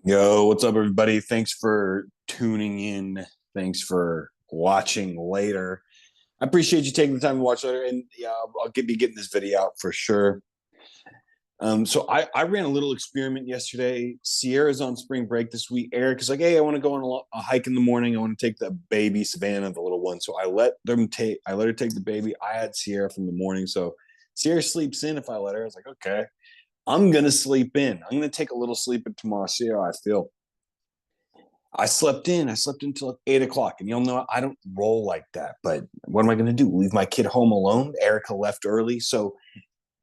Yo, what's up, everybody? Thanks for tuning in. Thanks for watching later. I appreciate you taking the time to watch later, and yeah, be getting this video out for sure. So I ran a little experiment yesterday. Sierra's on spring break this week. Eric is like, "Hey, I want to go on a hike in the morning. I want to take the baby Savannah, the little one." So I let her take the baby. I had Sierra from the morning, so Sierra sleeps in if I let her. I was like, "Okay, I'm gonna sleep in. I'm gonna take a little sleep in tomorrow. See how I feel." I slept in. I slept until 8 o'clock. And you'll know I don't roll like that. But what am I going to do? Leave my kid home alone? Erica left early. So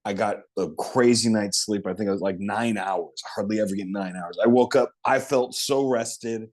I got a crazy night's sleep. I think it was like 9 hours. I hardly ever get 9 hours. I woke up. I felt so rested.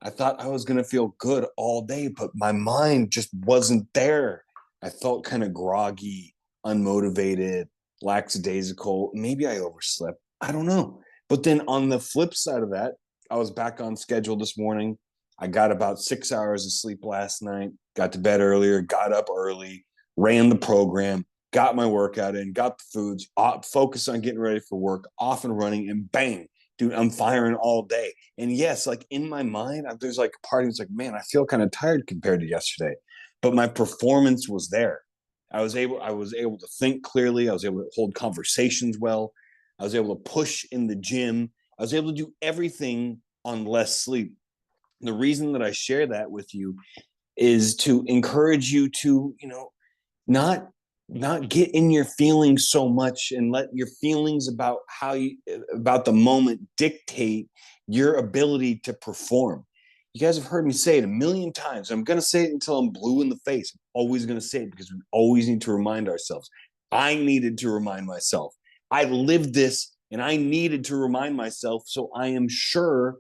I thought I was going to feel good all day, but my mind just wasn't there. I felt kind of groggy, unmotivated, lackadaisical. Maybe I overslept. I don't know. But then on the flip side of that, I was back on schedule this morning. I got about 6 hours of sleep last night, got to bed earlier, got up early, ran the program, got my workout in, got the foods, focused on getting ready for work, off and running, and bang, dude, I'm firing all day. And yes, like in my mind, there's like a part of it's like, man, I feel kind of tired compared to yesterday, but my performance was there. I was able to think clearly. I was able to hold conversations well. I was able to push in the gym. I was able to do everything on less sleep. The reason that I share that with you is to encourage you to, not not get in your feelings so much and let your feelings about about the moment dictate your ability to perform. You guys have heard me say it a million times. I'm going to say it until I'm blue in the face. I'm always going to say it because we always need to remind ourselves. I needed to remind myself. I lived this and I needed to remind myself. So I am sure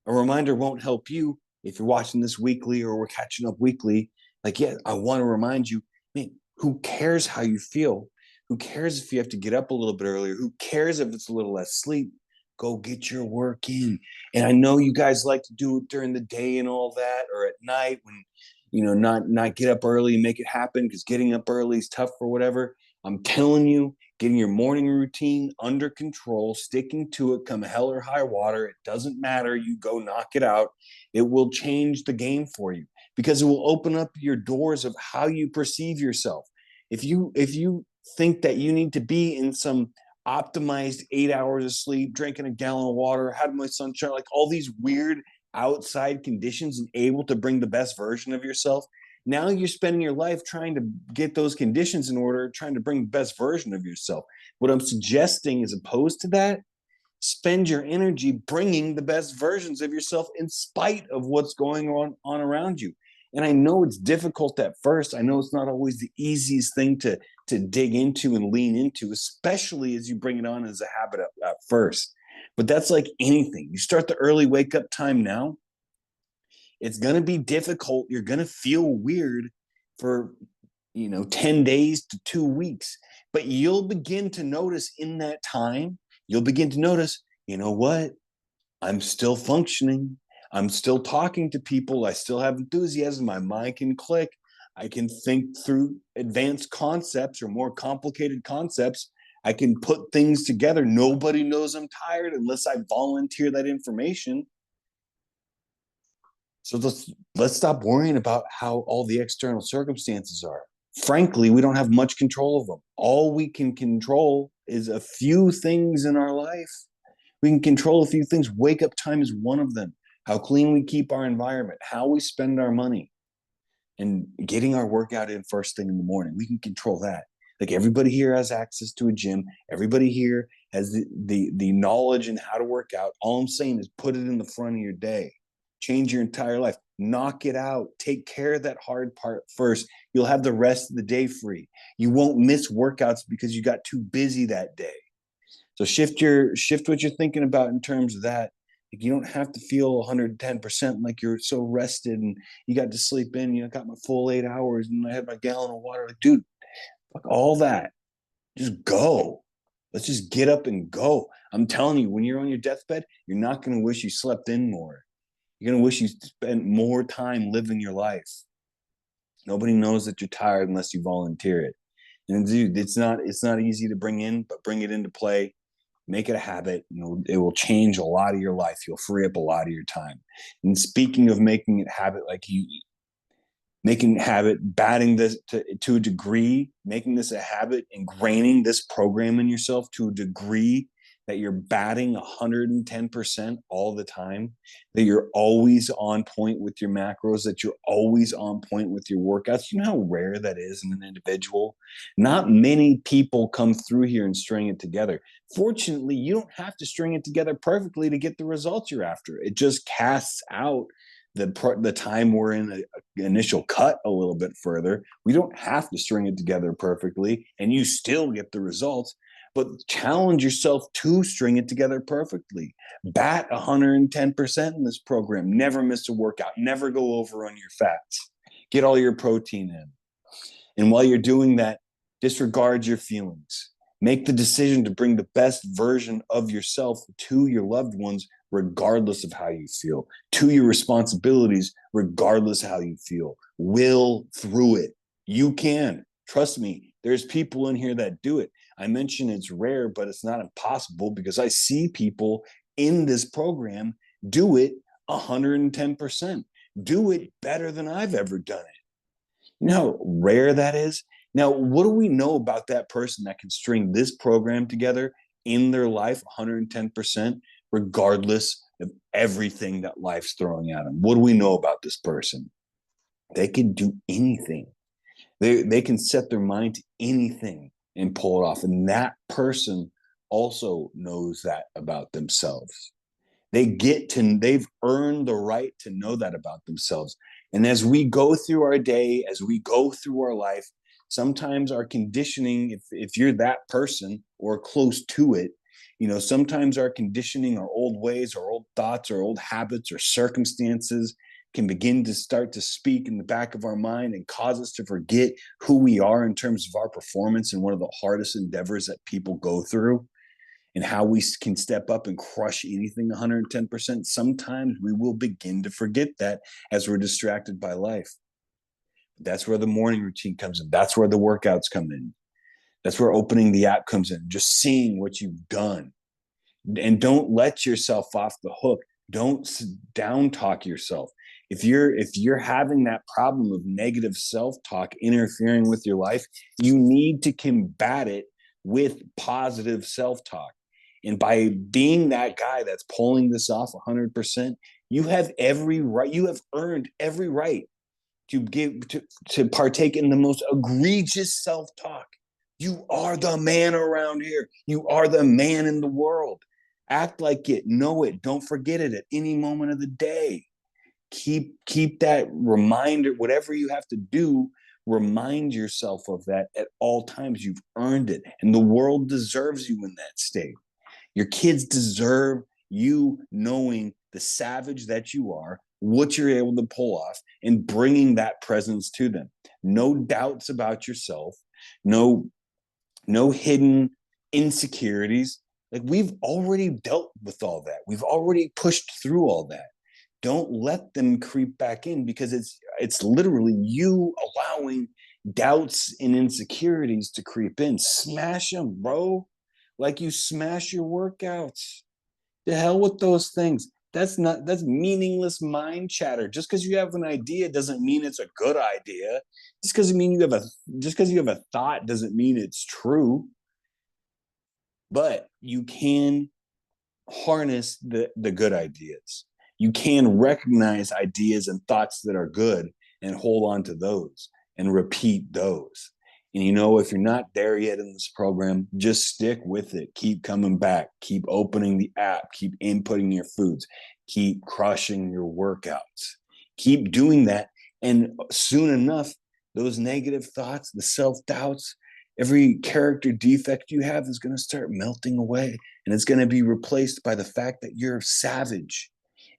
a reminder won't help you if you're watching this weekly or we're catching up weekly. Like, yeah, I want to remind you, man, who cares how you feel? Who cares if you have to get up a little bit earlier? Who cares if it's a little less sleep? Go get your work in. And I know you guys like to do it during the day and all that, or at night when not get up early and make it happen because getting up early is tough or whatever. I'm telling you, getting your morning routine under control, sticking to it, come hell or high water, it doesn't matter. You go knock it out. It will change the game for you because it will open up your doors of how you perceive yourself. If you think that you need to be in some optimized 8 hours of sleep, drinking a gallon of water, having my sunshine, like all these weird outside conditions and able to bring the best version of yourself, now you're spending your life trying to get those conditions in order, trying to bring the best version of yourself. What I'm suggesting, as opposed to that, spend your energy bringing the best versions of yourself in spite of what's going on around you. And I know it's difficult at first. I know it's not always the easiest thing to dig into and lean into, especially as you bring it on as a habit at first. But that's like anything. You start the early wake up time now, it's going to be difficult. You're going to feel weird for 10 days to 2 weeks, but you'll begin to notice in that time, you'll begin to notice, you know what? I'm still functioning. I'm still talking to people. I still have enthusiasm. My mind can click. I can think through advanced concepts or more complicated concepts. I can put things together. Nobody knows I'm tired unless I volunteer that information. So let's stop worrying about how all the external circumstances are. Frankly, we don't have much control of them. All we can control is a few things in our life. We can control a few things. Wake up time is one of them. How clean we keep our environment, how we spend our money, and getting our workout in first thing in the morning. We can control that. Like everybody here has access to a gym. Everybody here has the knowledge and how to work out. All I'm saying is put it in the front of your day. Change your entire life. Knock it out. Take care of that hard part first. You'll have the rest of the day free. You won't miss workouts because you got too busy that day. So shift what you're thinking about in terms of that. Like you don't have to feel 110% like you're so rested and you got to sleep in. Got my full 8 hours and I had my gallon of water. Like, dude, fuck all that. Just go. Let's just get up and go. I'm telling you, when you're on your deathbed, you're not going to wish you slept in more. You're going to wish you spent more time living your life. Nobody knows that you're tired unless you volunteer it. And dude, it's not easy to bring in, but bring it into play. Make it a habit. It will change a lot of your life. You'll free up a lot of your time. And speaking of making it habit, like you making habit, batting this to a degree, making this a habit, ingraining this program in yourself to a degree that you're batting 110% all the time, that you're always on point with your macros, that you're always on point with your workouts. You know how rare that is in an individual? Not many people come through here and string it together. Fortunately, you don't have to string it together perfectly to get the results you're after. It just casts out the time we're in an initial cut a little bit further. We don't have to string it together perfectly, and you still get the results. But challenge yourself to string it together perfectly. Bat 110% in this program. Never miss a workout. Never go over on your fats. Get all your protein in. And while you're doing that, disregard your feelings. Make the decision to bring the best version of yourself to your loved ones, regardless of how you feel, to your responsibilities, regardless how you feel. Will through it. You can. Trust me, there's people in here that do it. I mentioned it's rare, but it's not impossible because I see people in this program do it 110%. Do it better than I've ever done it. You know how rare that is? Now, what do we know about that person that can string this program together in their life 110%, regardless of everything that life's throwing at them? What do we know about this person? They can do anything. They can set their mind to anything and pull it off. And that person also knows that about themselves. They've earned the right to know that about themselves. And as we go through our day, as we go through our life, sometimes our conditioning, if you're that person or close to it, sometimes our conditioning, our old ways, our old thoughts, our old habits, or circumstances can begin to start to speak in the back of our mind and cause us to forget who we are in terms of our performance in one of the hardest endeavors that people go through, and how we can step up and crush anything 110%. Sometimes we will begin to forget that as we're distracted by life. That's where the morning routine comes in. That's where the workouts come in. That's where opening the app comes in, just seeing what you've done. And don't let yourself off the hook. Don't down talk yourself. If you're having that problem of negative self-talk interfering with your life, you need to combat it with positive self-talk. And by being that guy that's pulling this off 100%, you have every right. You have earned every right to partake in the most egregious self-talk. You are the man around here. You are the man in the world. Act like it. Know it. Don't forget it at any moment of the day. Keep that reminder. Whatever you have to do, remind yourself of that at all times. You've earned it, and the world deserves you in that state. Your kids deserve you knowing the savage that you are, what you're able to pull off, and bringing that presence to them. No doubts about yourself, no hidden insecurities. Like, we've already dealt with all that. We've already pushed through all that. Don't let them creep back in, because it's literally you allowing doubts and insecurities to creep in. Smash them, bro. Like you smash your workouts. The hell with those things. That's meaningless mind chatter. Just because you have an idea doesn't mean it's a good idea. Just because you have a thought doesn't mean it's true. But you can harness the good ideas. You can recognize ideas and thoughts that are good and hold on to those and repeat those. And if you're not there yet in this program, just stick with it. Keep coming back. Keep opening the app. Keep inputting your foods. Keep crushing your workouts. Keep doing that. And soon enough, those negative thoughts, the self-doubts, every character defect you have is going to start melting away. And it's going to be replaced by the fact that you're savage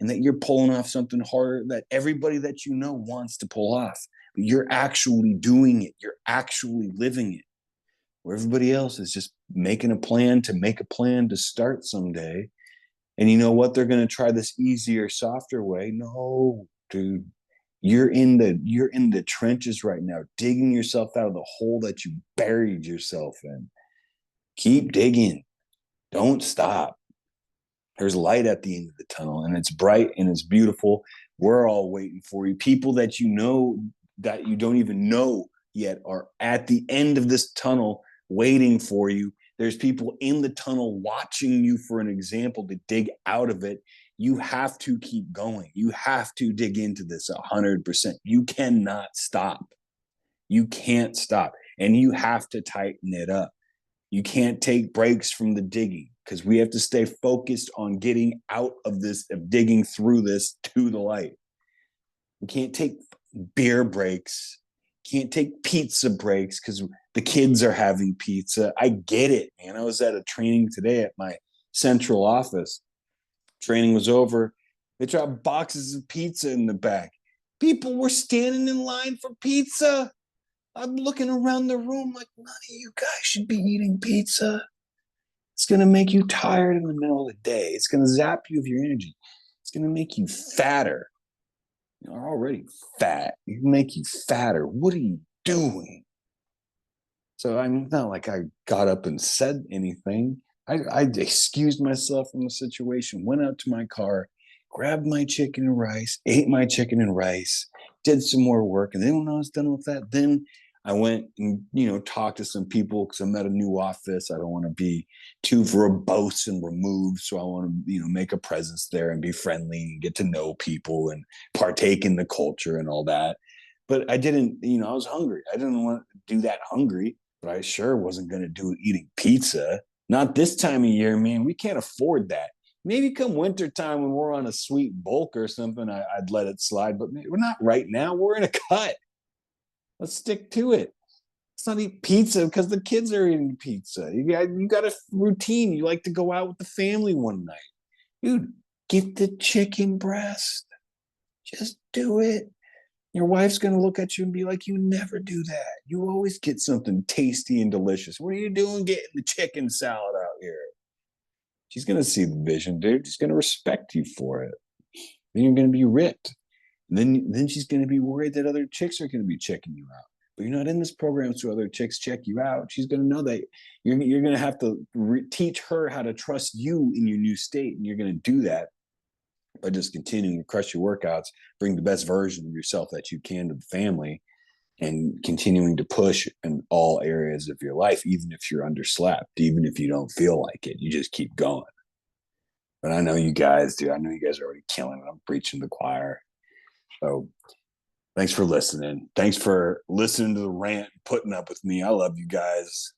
and that you're pulling off something harder that everybody that you know wants to pull off. But you're actually doing it. You're actually living it. Where everybody else is just making a plan to make a plan to start someday. And you know what? They're going to try this easier, softer way. No, dude. You're in the trenches right now, digging yourself out of the hole that you buried yourself in. Keep digging. Don't stop. There's light at the end of the tunnel, and it's bright and it's beautiful. We're all waiting for you. People that you know that you don't even know yet are at the end of this tunnel waiting for you. There's people in the tunnel watching you for an example to dig out of it. You have to keep going. You have to dig into this 100%. You cannot stop. You can't stop. And you have to tighten it up. You can't take breaks from the digging because we have to stay focused on getting out of this, of digging through this to the light. We can't take beer breaks, can't take pizza breaks because the kids are having pizza. I get it, man. I was at a training today at my central office. Training was over. They dropped boxes of pizza in the back. People were standing in line for pizza. I'm looking around the room like, none of you guys should be eating pizza. It's going to make you tired in the middle of the day. It's going to zap you of your energy. It's going to make you fatter. You're already fat. You can make you fatter. What are you doing? So I'm not like I got up and said anything. I excused myself from the situation, went out to my car, grabbed my chicken and rice, ate my chicken and rice, did some more work. And then when I was done with that, then I went and, talked to some people because I'm at a new office. I don't want to be too verbose and removed. So I want to, make a presence there and be friendly and get to know people and partake in the culture and all that. But I didn't, I was hungry. I didn't want to do that hungry, but I sure wasn't going to do eating pizza. Not this time of year, man. We can't afford that. Maybe come wintertime when we're on a sweet bulk or something, I'd let it slide. But we're not right now. We're in a cut. Let's stick to it. Let's not eat pizza because the kids are eating pizza. You got a routine. You like to go out with the family one night. Dude, get the chicken breast. Just do it. Your wife's going to look at you and be like, you never do that. You always get something tasty and delicious. What are you doing getting the chicken salad out here? She's going to see the vision, dude. She's going to respect you for it. Then you're going to be ripped. And then she's going to be worried that other chicks are going to be checking you out. But you're not in this program so other chicks check you out. She's going to know that you're going to have to teach her how to trust you in your new state. And you're going to do that by just continuing to crush your workouts, bring the best version of yourself that you can to the family, and continuing to push in all areas of your life, even if you're underslept, even if you don't feel like it, you just keep going. But I know you guys do. I know you guys are already killing it. I'm preaching to the choir. So thanks for listening. Thanks for listening to the rant, putting up with me. I love you guys.